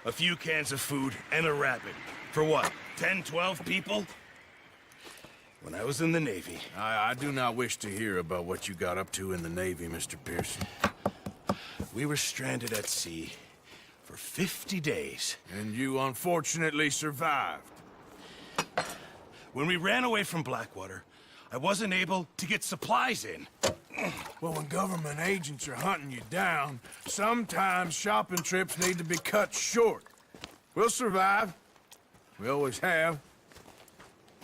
a few cans of food, and a rabbit. For what, 10, 12 people? When I was in the Navy... I do not wish to hear about what you got up to in the Navy, Mr. Pearson. We were stranded at sea for 50 days. And you unfortunately survived. When we ran away from Blackwater, I wasn't able to get supplies in. Well, when government agents are hunting you down, sometimes shopping trips need to be cut short. We'll survive. We always have.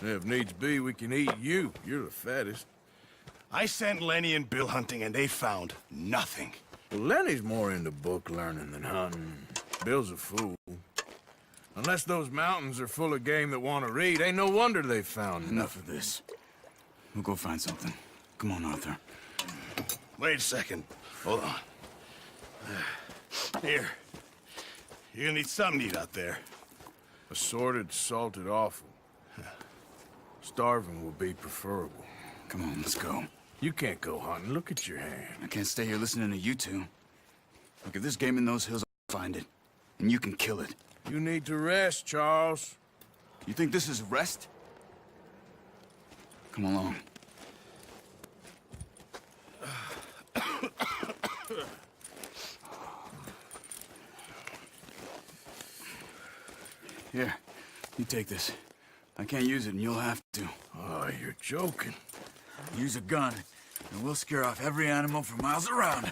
If needs be, we can eat you. You're the fattest. I sent Lenny and Bill hunting, and they found nothing. Well, Lenny's more into book learning than hunting. Bill's a fool. Unless those mountains are full of game that want to read, ain't no wonder they found Enough of this. We'll go find something. Come on, Arthur. Wait a second. Hold on. Here. You're gonna need something to eat out there. Assorted, salted offal. Starving will be preferable. Come on, let's go. You can't go hunting. Look at your hand. I can't stay here listening to you two. Look, if there's game in those hills, I'll find it. And you can kill it. You need to rest, Charles. You think this is rest? Come along. Here, you take this. I can't use it, and you'll have to. Oh, you're joking. Use a gun, and we'll scare off every animal for miles around.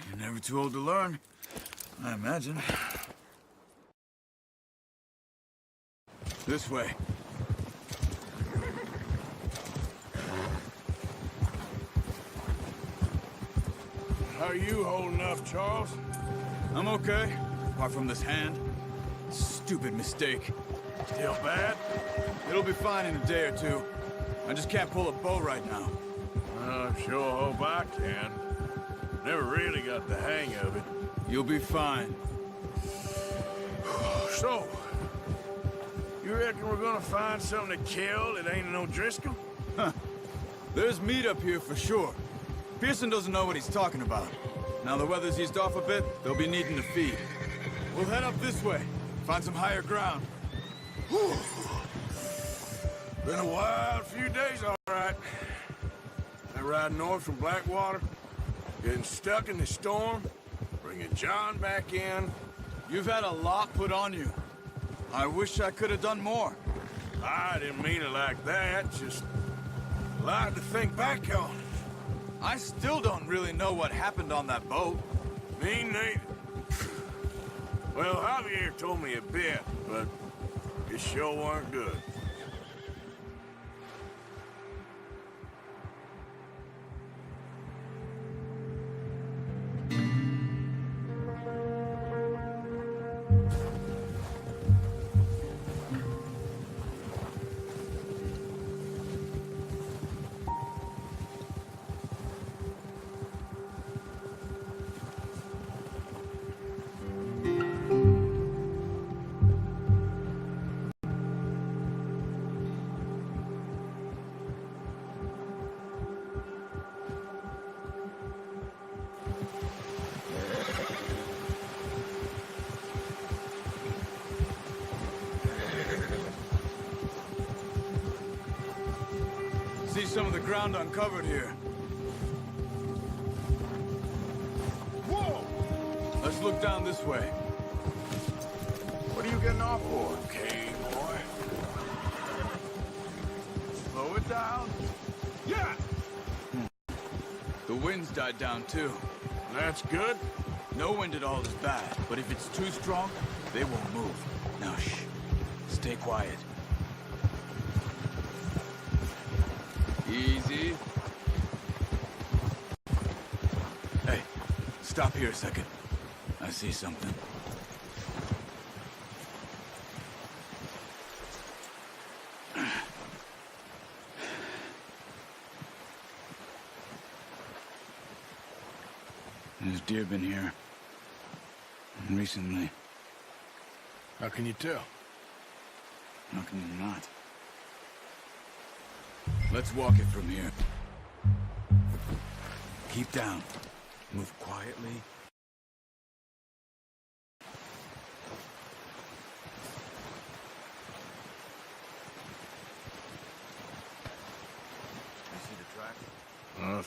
You're never too old to learn, I imagine. This way. How are you holding up, Charles? I'm okay, apart from this hand. Stupid mistake. Still bad? It'll be fine in a day or two. I just can't pull a bow right now. I sure hope I can. Never really got the hang of it. You'll be fine. So, you reckon we're gonna find something to kill that ain't no Driscoll? There's meat up here for sure. Pearson doesn't know what he's talking about. Now the weather's eased off a bit, they'll be needing to feed. We'll head up this way, find some higher ground. Whew. Been a wild few days, all right. I ride north from Blackwater, getting stuck in the storm, bringing John back in. You've had a lot put on you. I wish I could have done more. I didn't mean it like that, just a lot to think back on. I still don't really know what happened on that boat. Me neither. Well, Javier told me a bit, but it sure weren't good. See some of the ground uncovered here. Whoa! Let's look down this way. What are you getting off for? Okay, boy. Slow it down. Yeah! The wind's died down too. That's good. No wind at all is bad, but if it's too strong, they won't move. Now shh. Stay quiet. Easy. Hey, stop here a second. I see something. There's deer been here. Recently. How can you tell? How can you not? Let's walk it from here. Keep down. Move quietly.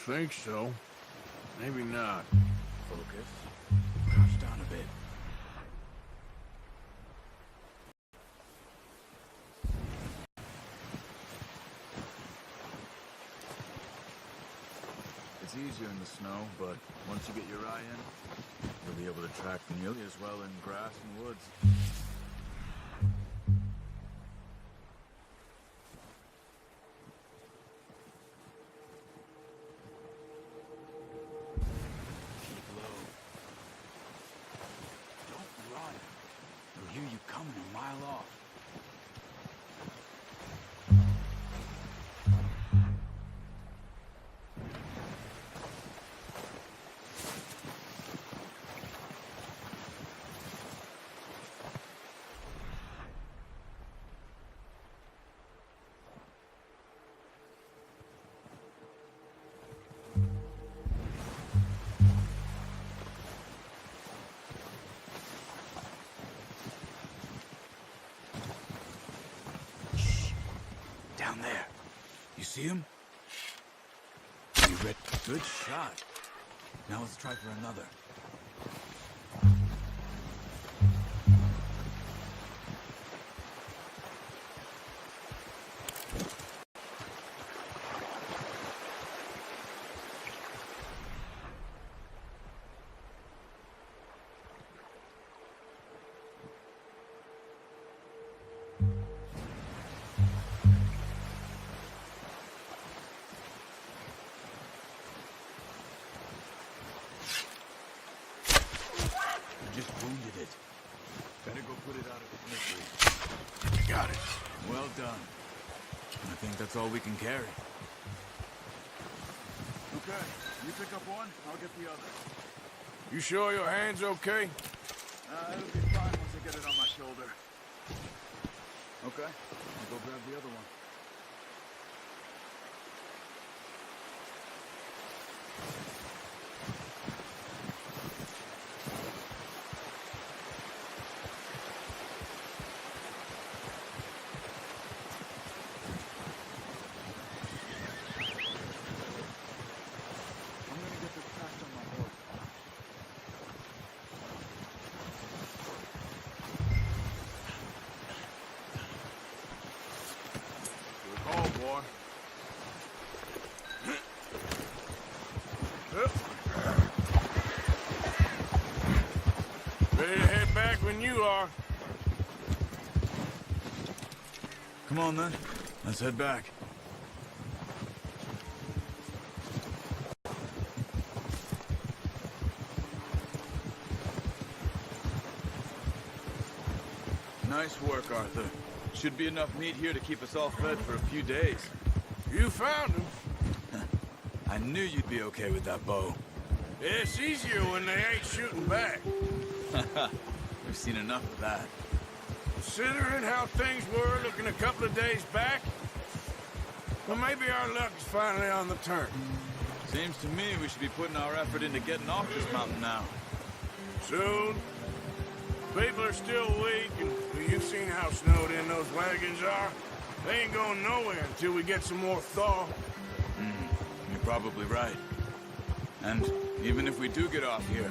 think so. Maybe not. Focus. Crouch down a bit. It's easier in the snow, but once you get your eye in, you'll be able to track nearly as well in grass and woods. Keep low. Don't run. They'll hear you coming a mile off. Down there. You see him? You read? Good shot. Now let's try for another. Just wounded it. Better go put it out of its misery. Got it. Well done. I think that's all we can carry. Okay, you pick up one, I'll get the other. You sure your hand's okay? It'll be fine once I get it on my shoulder. Okay, I'll go grab the other one. I'm gonna get this packed on my horse. Good call, boy. Ready to head back when you are. Come on then, let's head back. Nice work, Arthur. Should be enough meat here to keep us all fed for a few days. You found him. I knew you'd be okay with that bow. It's easier when they ain't shooting back. We've seen enough of that. Considering how things were looking a couple of days back, well, maybe our luck's finally on the turn. Seems to me we should be putting our effort into getting off this mountain now. Soon. People are still weak, and you've seen how snowed in those wagons are. They ain't going nowhere until we get some more thaw. You're probably right. And even if we do get off here,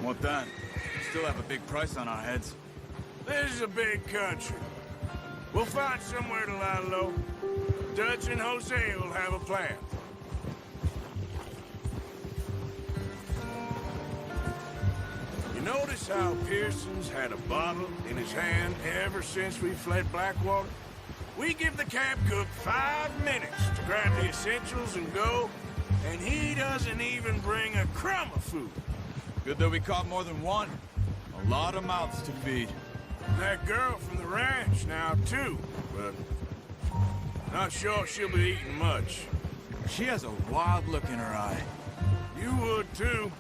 what then? We still have a big price on our heads. This is a big country. We'll find somewhere to lie low. Dutch and Jose will have a plan. You notice how Pearson's had a bottle in his hand ever since we fled Blackwater? We give the camp cook 5 minutes to grab the essentials and go, and he doesn't even bring a crumb of food. Good that we caught more than one. A lot of mouths to feed. That girl from the ranch now, too, but not sure she'll be eating much. She has a wild look in her eye. You would, too.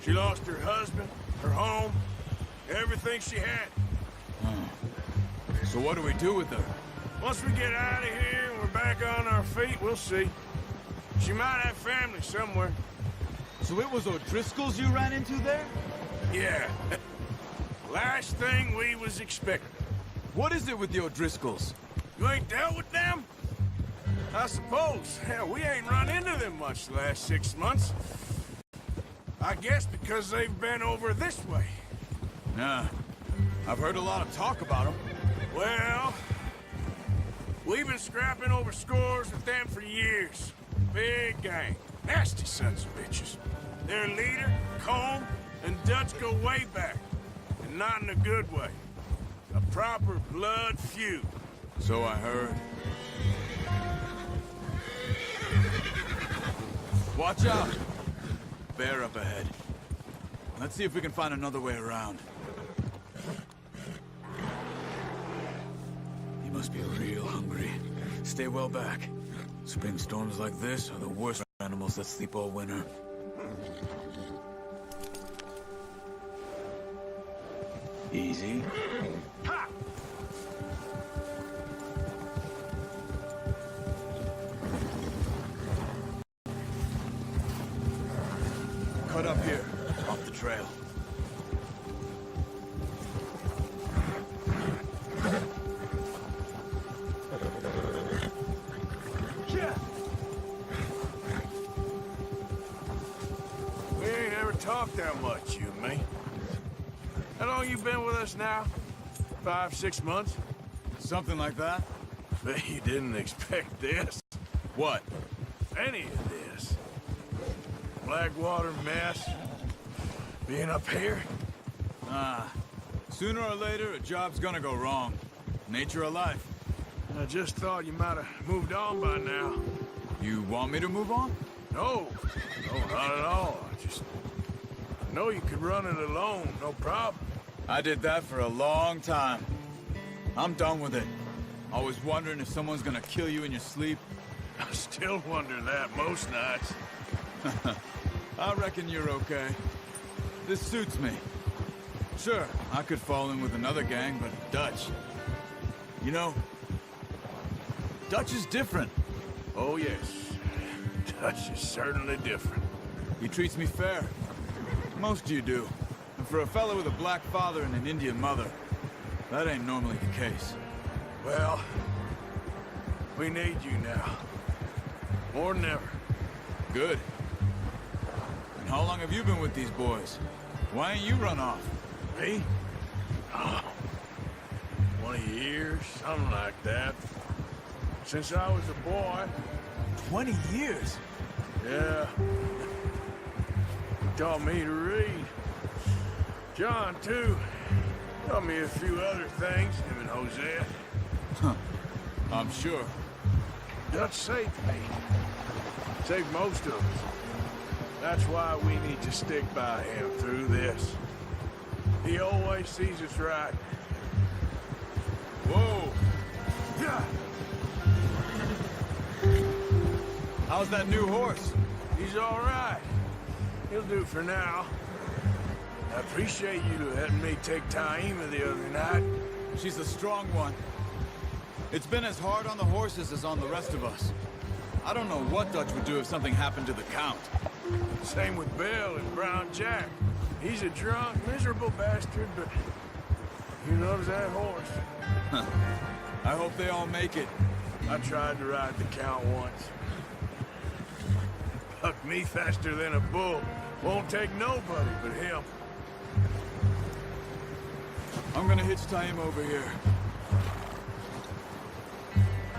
She lost her husband, her home, everything she had. So what do we do with her? Once we get out of here and we're back on our feet, we'll see. She might have family somewhere. So it was O'Driscoll's you ran into there? Yeah. Last thing we was expecting. What is it with the O'Driscolls? You ain't dealt with them? I suppose. Hell, we ain't run into them much the last 6 months. I guess because they've been over this way. Yeah. I've heard a lot of talk about them. Well, we've been scrapping over scores with them for years. Big gang. Nasty sons of bitches. Their leader, Colm, and Dutch go way back. And not in a good way. A proper blood feud. So I heard. Watch out! Bear up ahead. Let's see if we can find another way around. He must be real hungry. Stay well back. Spring storms like this are the worst for animals that sleep all winter. Easy. Ha! Cut up here, off the trail. Yeah. We ain't ever talked that much, you and me. How long you been with us now? 5, 6 months? Something like that? Bet you didn't expect this. What? Any of this. Blackwater mess. Being up here. Sooner or later, a job's gonna go wrong. Nature of life. I just thought you might have moved on by now. You want me to move on? No, not at all. I know you could run it alone, no problem. I did that for a long time. I'm done with it. Always wondering if someone's gonna kill you in your sleep. I still wonder that most nights. I reckon you're okay. This suits me. Sure, I could fall in with another gang, but Dutch... You know, Dutch is different. Oh, yes. Dutch is certainly different. He treats me fair. Most of you do. And for a fella with a black father and an Indian mother, that ain't normally the case. Well, we need you now. More than ever. Good. And how long have you been with these boys? Why ain't you run off? Me? Oh, 20 years, something like that. Since I was a boy. 20 years? Yeah. He taught me to read. John, too. Taught me a few other things, him and Hosea. I'm sure. Dutch saved me. Saved most of us. That's why we need to stick by him through this. He always sees us right. Whoa! Yeah. How's that new horse? He's all right. He'll do for now. I appreciate you letting me take Taima the other night. She's a strong one. It's been as hard on the horses as on the rest of us. I don't know what Dutch would do if something happened to the Count. Same with Bill and Brown Jack. He's a drunk, miserable bastard, but he loves that horse. I hope they all make it. I tried to ride the Count once. Bucked me faster than a bull. Won't take nobody but him. I'm gonna hitch Taima over here.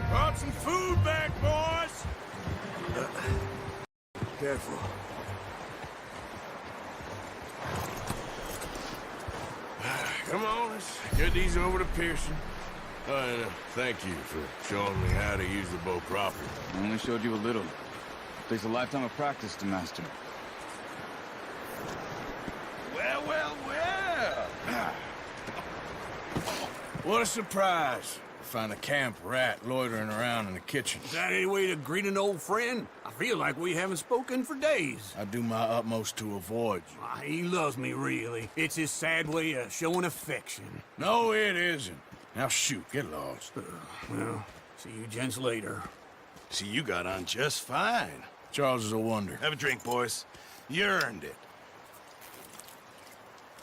Brought some food back, boys! Careful. Come on, let's get these over to Pearson. Thank you for showing me how to use the bow properly. I only showed you a little. Takes a lifetime of practice to master. Well, well, well! What a surprise. Find a camp rat loitering around in the kitchen. Is that any way to greet an old friend? I feel like we haven't spoken for days. I do my utmost to avoid you. He loves me, really. It's his sad way of showing affection. No, it isn't. Now shoot, get lost. Well, see you gents later. See, you got on just fine. Charles is a wonder. Have a drink, boys. You earned it.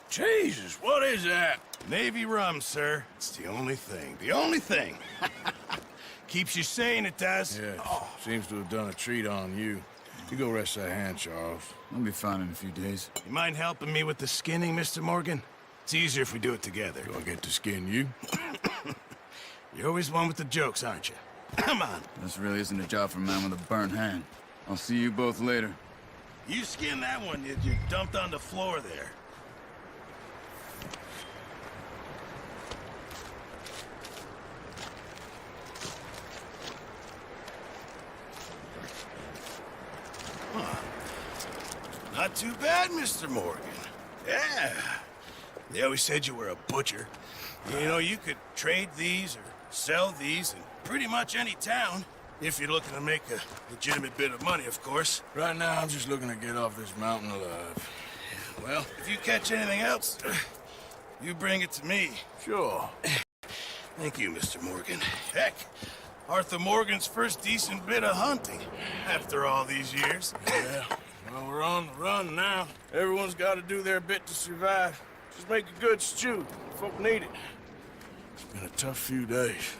Jesus, what is that? Navy rum, sir. It's the only thing. The only thing. Keeps you sane, it does. Yeah, seems to have done a treat on you. You go rest that hand, Charles. I'll be fine in a few days. You mind helping me with the skinning, Mr. Morgan? It's easier if we do it together. Do I get to skin you? You're always one with the jokes, aren't you? Come on. This really isn't a job for a man with a burnt hand. I'll see you both later. You skinned that one you dumped on the floor there. Not too bad, Mr. Morgan. Yeah. They always said you were a butcher. You know, you could trade these or sell these in pretty much any town. If you're looking to make a legitimate bit of money, of course. Right now, I'm just looking to get off this mountain alive. Well, if you catch anything else, you bring it to me. Sure. Thank you, Mr. Morgan. Heck, Arthur Morgan's first decent bit of hunting after all these years. Yeah. Well, we're on the run now. Everyone's got to do their bit to survive. Just make a good stew. Folk need it. It's been a tough few days.